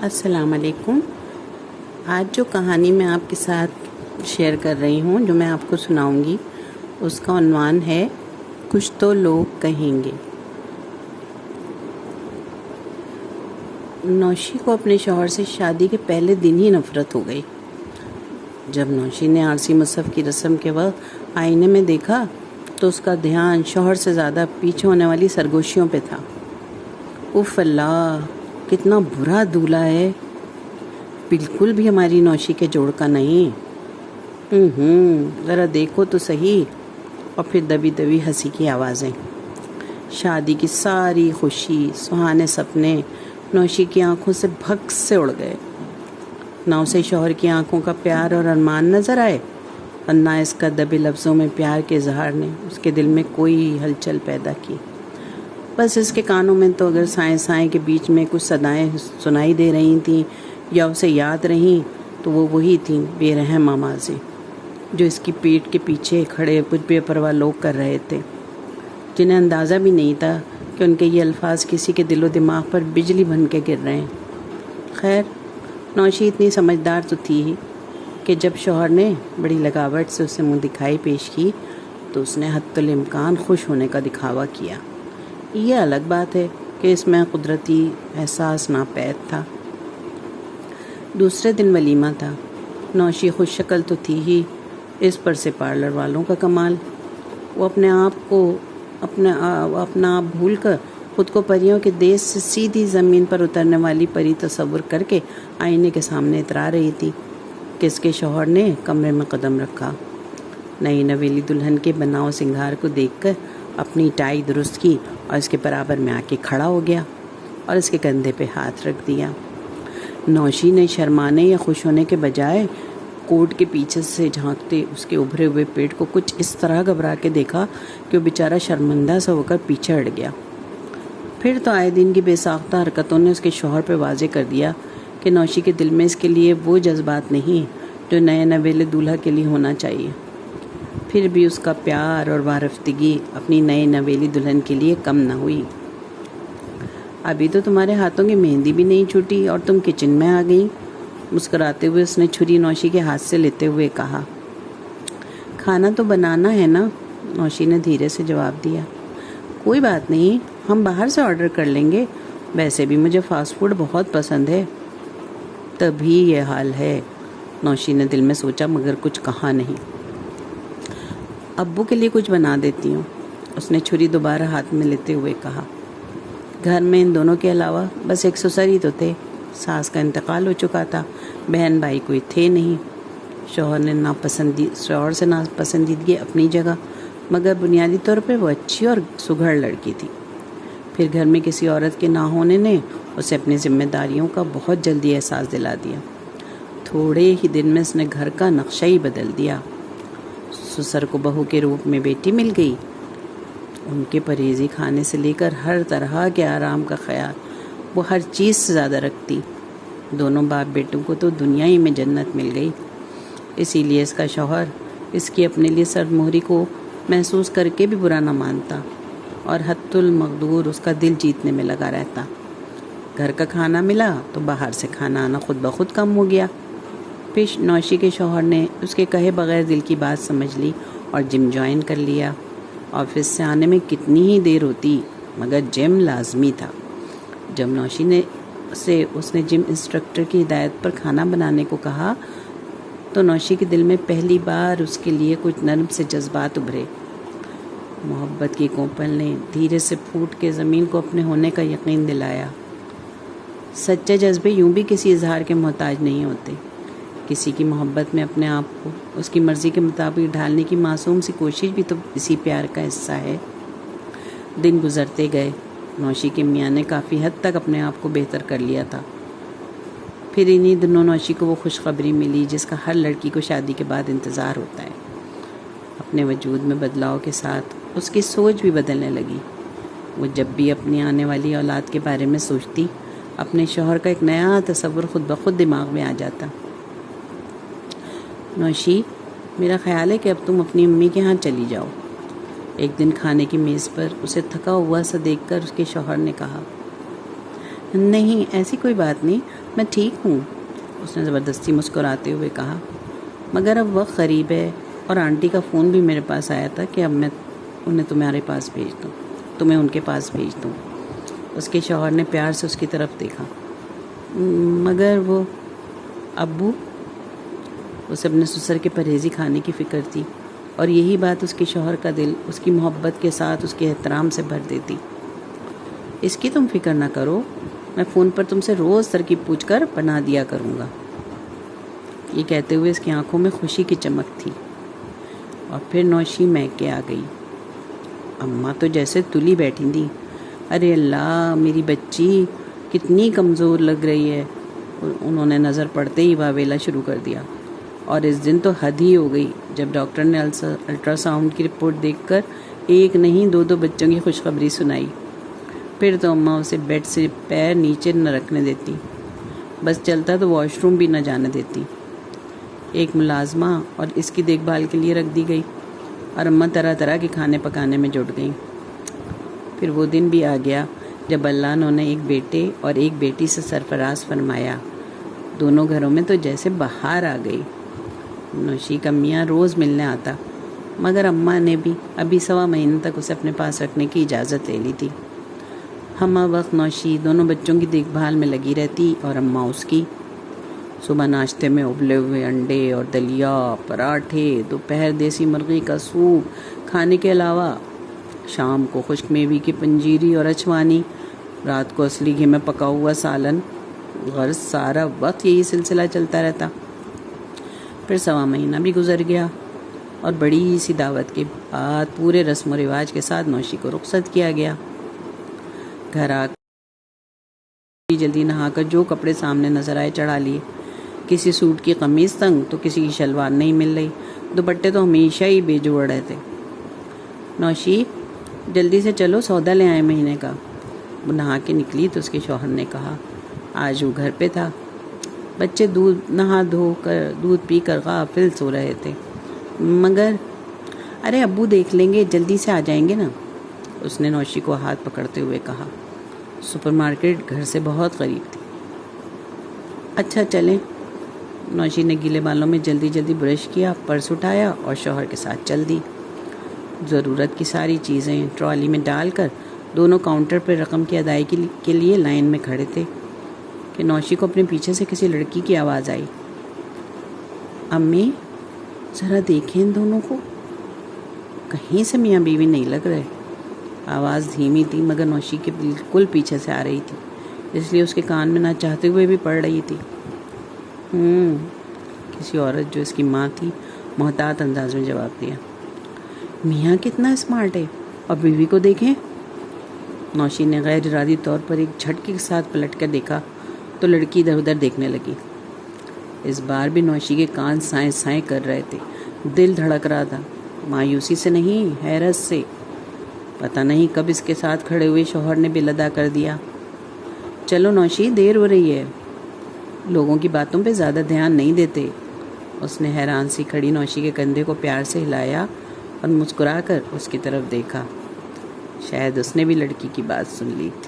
السلام علیکم۔ آج جو کہانی میں آپ کے ساتھ شیئر کر رہی ہوں، جو میں آپ کو سناؤں گی، اس کا عنوان ہے کچھ تو لوگ کہیں گے۔ نوشی کو اپنے شوہر سے شادی کے پہلے دن ہی نفرت ہو گئی۔ جب نوشی نے عارضی مصحف کی رسم کے وقت آئینے میں دیکھا تو اس کا دھیان شوہر سے زیادہ پیچھے ہونے والی سرگوشیوں پہ تھا۔ اف اللہ، کتنا برا دولہا ہے، بالکل بھی ہماری نوشی کے جوڑ کا نہیں۔ ذرا دیکھو تو صحیح۔ اور پھر دبی دبی ہنسی کی آوازیں۔ شادی کی ساری خوشی، سہانے سپنے نوشی کی آنکھوں سے بھگ سے اڑ گئے۔ نہ اسے شوہر کی آنکھوں کا پیار اور ارمان نظر آئے، اور نہ اس کا دبے لفظوں میں پیار کے اظہار نے اس کے دل میں کوئی ہلچل پیدا کی۔ بس اس کے کانوں میں تو اگر سائیں سائیں کے بیچ میں کچھ صدائیں سنائی دے رہی تھیں یا اسے یاد رہیں تو وہ وہی تھیں بے رحم آوازیں جو اس کی پیٹھ کے پیچھے کھڑے کچھ بے پرواہ لوگ کر رہے تھے، جنہیں اندازہ بھی نہیں تھا کہ ان کے یہ الفاظ کسی کے دل و دماغ پر بجلی بن کے گر رہے ہیں۔ خیر، نوشی اتنی سمجھدار تو تھی ہی کہ جب شوہر نے بڑی لگاوٹ سے اسے منہ دکھائی پیش کی تو اس نے حتی الامکان خوش ہونے کا دکھاوا کیا۔ یہ الگ بات ہے کہ اس میں قدرتی احساس ناپید تھا۔ دوسرے دن ولیمہ تھا۔ نوشی خوش شکل تو تھی ہی، اس پر سے پارلر والوں کا کمال۔ وہ اپنا آپ بھول کر خود کو پریوں کے دیش سے سیدھی زمین پر اترنے والی پری تصور کر کے آئینے کے سامنے اترا رہی تھی کہ اس کے شوہر نے کمرے میں قدم رکھا۔ نئی نویلی دلہن کے بناؤ سنگھار کو دیکھ کر اپنی ٹائی درست کی اور اس کے برابر میں آ کے کھڑا ہو گیا اور اس کے کندھے پہ ہاتھ رکھ دیا۔ نوشی نے شرمانے یا خوش ہونے کے بجائے کوٹ کے پیچھے سے جھانکتے اس کے ابھرے ہوئے پیٹ کو کچھ اس طرح گھبرا کے دیکھا کہ وہ بیچارہ شرمندہ سا ہو کر پیچھے ہٹ گیا۔ پھر تو آئے دن کی بے ساختہ حرکتوں نے اس کے شوہر پہ واضح کر دیا کہ نوشی کے دل میں اس کے لیے وہ جذبات نہیں جو نئے نویلے دولہا کے لیے ہونا چاہیے۔ پھر بھی اس کا پیار اور وارفتگی اپنی نئی نویلی دلہن کے لیے کم نہ ہوئی۔ ابھی تو تمہارے ہاتھوں کی مہندی بھی نہیں چھوٹی اور تم کچن میں آ گئی، مسکراتے ہوئے اس نے چھری نوشی کے ہاتھ سے لیتے ہوئے کہا۔ کھانا تو بنانا ہے نا، نوشی نے دھیرے سے جواب دیا۔ کوئی بات نہیں، ہم باہر سے آرڈر کر لیں گے، ویسے بھی مجھے فاسٹ فوڈ بہت پسند ہے۔ تبھی یہ حال ہے، نوشی نے دل میں سوچا مگر کچھ کہا نہیں۔ ابو کے لیے کچھ بنا دیتی ہوں، اس نے چھری دوبارہ ہاتھ میں لیتے ہوئے کہا۔ گھر میں ان دونوں کے علاوہ بس ایک سسر ہی تو تھے، ساس کا انتقال ہو چکا تھا، بہن بھائی کوئی تھے نہیں۔ شوہر سے ناپسندیدگی اپنی جگہ، مگر بنیادی طور پہ وہ اچھی اور سگھڑ لڑکی تھی۔ پھر گھر میں کسی عورت کے نہ ہونے نے اسے اپنی ذمہ داریوں کا بہت جلدی احساس دلا دیا۔ تھوڑے ہی دن میں اس نے گھر کا نقشہ ہی بدل دیا۔ سسر کو بہو کے روپ میں بیٹی مل گئی، ان کے پرہیزی کھانے سے لے کر ہر طرح کے آرام کا خیال وہ ہر چیز سے زیادہ رکھتی۔ دونوں باپ بیٹوں کو تو دنیا ہی میں جنت مل گئی، اسی لیے اس کا شوہر اس کی اپنے لیے سرد مہری کو محسوس کر کے بھی برا نہ مانتا اور حتی المقدور اس کا دل جیتنے میں لگا رہتا۔ گھر کا کھانا ملا تو باہر سے کھانا آنا خود بخود کم ہو گیا۔ پھر نوشی کے شوہر نے اس کے کہے بغیر دل کی بات سمجھ لی اور جم جوائن کر لیا۔ آفس سے آنے میں کتنی ہی دیر ہوتی مگر جم لازمی تھا۔ جب نوشی نے اس نے جم انسٹرکٹر کی ہدایت پر کھانا بنانے کو کہا تو نوشی کے دل میں پہلی بار اس کے لیے کچھ نرم سے جذبات ابھرے۔ محبت کی کوپل نے دھیرے سے پھوٹ کے زمین کو اپنے ہونے کا یقین دلایا۔ سچے جذبے یوں بھی کسی اظہار کے محتاج نہیں ہوتے۔ کسی کی محبت میں اپنے آپ کو اس کی مرضی کے مطابق ڈھالنے کی معصوم سی کوشش بھی تو اسی پیار کا حصہ ہے۔ دن گزرتے گئے، نوشی کے میاں نے کافی حد تک اپنے آپ کو بہتر کر لیا تھا۔ پھر انہی دنوں نوشی کو وہ خوشخبری ملی جس کا ہر لڑکی کو شادی کے بعد انتظار ہوتا ہے۔ اپنے وجود میں بدلاؤ کے ساتھ اس کی سوچ بھی بدلنے لگی۔ وہ جب بھی اپنی آنے والی اولاد کے بارے میں سوچتی، اپنے شوہر کا ایک نیا تصور خود بخود دماغ میں آ جاتا۔ نوشی، میرا خیال ہے کہ اب تم اپنی امی کے ہاں چلی جاؤ، ایک دن کھانے کی میز پر اسے تھکا ہوا سا دیکھ کر اس کے شوہر نے کہا۔ نہیں ایسی کوئی بات نہیں، میں ٹھیک ہوں، اس نے زبردستی مسکراتے ہوئے کہا۔ مگر اب وقت قریب ہے اور آنٹی کا فون بھی میرے پاس آیا تھا کہ اب میں انہیں تمہیں ان کے پاس بھیج دوں۔ اس کے شوہر نے پیار سے اس کی طرف دیکھا۔ مگر وہ ابو، اسے اپنے سسر کے پرہیزی کھانے کی فکر تھی، اور یہی بات اس کے شوہر کا دل اس کی محبت کے ساتھ اس کے احترام سے بھر دیتی۔ اس کی تم فکر نہ کرو، میں فون پر تم سے روز ترکیب پوچھ کر بنا دیا کروں گا۔ یہ کہتے ہوئے اس کی آنکھوں میں خوشی کی چمک تھی، اور پھر نوشی مہک کے آ گئی۔ اماں تو جیسے تلی بیٹھی تھیں۔ ارے اللہ، میری بچی کتنی کمزور لگ رہی ہے۔ انہوں نے نظر پڑتے ہی واویلا شروع کر دیا، اور اس دن تو حد ہی ہو گئی جب ڈاکٹر نے الٹرا ساؤنڈ کی رپورٹ دیکھ کر ایک نہیں دو بچوں کی خوشخبری سنائی۔ پھر تو اماں اسے بیڈ سے پیر نیچے نہ رکھنے دیتی، بس چلتا تو واش روم بھی نہ جانے دیتی۔ ایک ملازمہ اور اس کی دیکھ بھال کے لیے رکھ دی گئی، اور اماں طرح طرح کے کھانے پکانے میں جٹ گئیں۔ پھر وہ دن بھی آ گیا جب اللہ نے انہیں ایک بیٹے اور ایک بیٹی سے سرفراز فرمایا۔ دونوں گھروں میں تو جیسے بہار آ گئی۔ نوشی کا میاں روز ملنے آتا، مگر اماں نے بھی ابھی 1.25 مہینے تک اسے اپنے پاس رکھنے کی اجازت لے لی تھی۔ ہمہ وقت نوشی دونوں بچوں کی دیکھ بھال میں لگی رہتی، اور اماں اس کی۔ صبح ناشتے میں ابلے ہوئے انڈے اور دلیا، پراٹھے، دوپہر دیسی مرغی کا سوپ کھانے کے علاوہ شام کو خشک میوی کی پنجیری اور اچوانی، رات کو اصلی گھی میں پکا ہوا سالن۔ غرض سارا وقت یہی سلسلہ چلتا رہتا۔ پھر 1.25 مہینہ بھی گزر گیا، اور بڑی سی دعوت کے بعد پورے رسم و رواج کے ساتھ نوشی کو رخصت کیا گیا۔ گھر آ کر جلدی نہا کر جو کپڑے سامنے نظر آئے چڑھا لیے۔ کسی سوٹ کی قمیض تنگ تو کسی کی شلوار نہیں مل رہی، دوپٹے تو ہمیشہ ہی بے جوڑ رہتے۔ نوشی جلدی سے چلو، سودا لے آئے مہینے کا۔ وہ نہا کے نکلی تو اس کے شوہر نے کہا۔ آج وہ گھر پہ تھا۔ بچے دودھ پی کر غافل سو رہے تھے، مگر ارے ابو دیکھ لیں گے، جلدی سے آ جائیں گے نا، اس نے نوشی کو ہاتھ پکڑتے ہوئے کہا۔ سپر مارکیٹ گھر سے بہت قریب تھی۔ اچھا چلیں۔ نوشی نے گیلے بالوں میں جلدی برش کیا، پرس اٹھایا اور شوہر کے ساتھ چل دی۔ ضرورت کی ساری چیزیں ٹرالی میں ڈال کر دونوں کاؤنٹر پر رقم کی ادائیگی کے لیے لائن میں کھڑے تھے کہ نوشی کو اپنے پیچھے سے کسی لڑکی کی آواز آئی۔ امی ذرا دیکھیں ان دونوں کو، کہیں سے میاں بیوی نہیں لگ رہے۔ آواز دھیمی تھی، مگر نوشی کے بالکل پیچھے سے آ رہی تھی، اس لیے اس کے کان میں نہ چاہتے ہوئے بھی پڑ رہی تھی۔ کسی عورت جو اس کی ماں تھی محتاط انداز میں جواب دیا۔ میاں کتنا اسمارٹ ہے، اور بیوی کو دیکھیں۔ نوشی نے غیر ارادی طور پر ایک جھٹکے کے ساتھ پلٹ کر دیکھا تو لڑکی ادھر ادھر دیکھنے لگی۔ اس بار بھی نوشی کے کان سائیں سائیں کر رہے تھے، دل دھڑک رہا تھا، مایوسی سے نہیں، حیرت سے۔ پتہ نہیں کب اس کے ساتھ کھڑے ہوئے شوہر نے بل ادا کر دیا۔ چلو نوشی، دیر ہو رہی ہے۔ لوگوں کی باتوں پہ زیادہ دھیان نہیں دیتے۔ اس نے حیران سی کھڑی نوشی کے کندھے کو پیار سے ہلایا اور مسکرا کر اس کی طرف دیکھا۔ شاید اس نے بھی لڑکی کی بات سن لی تھی۔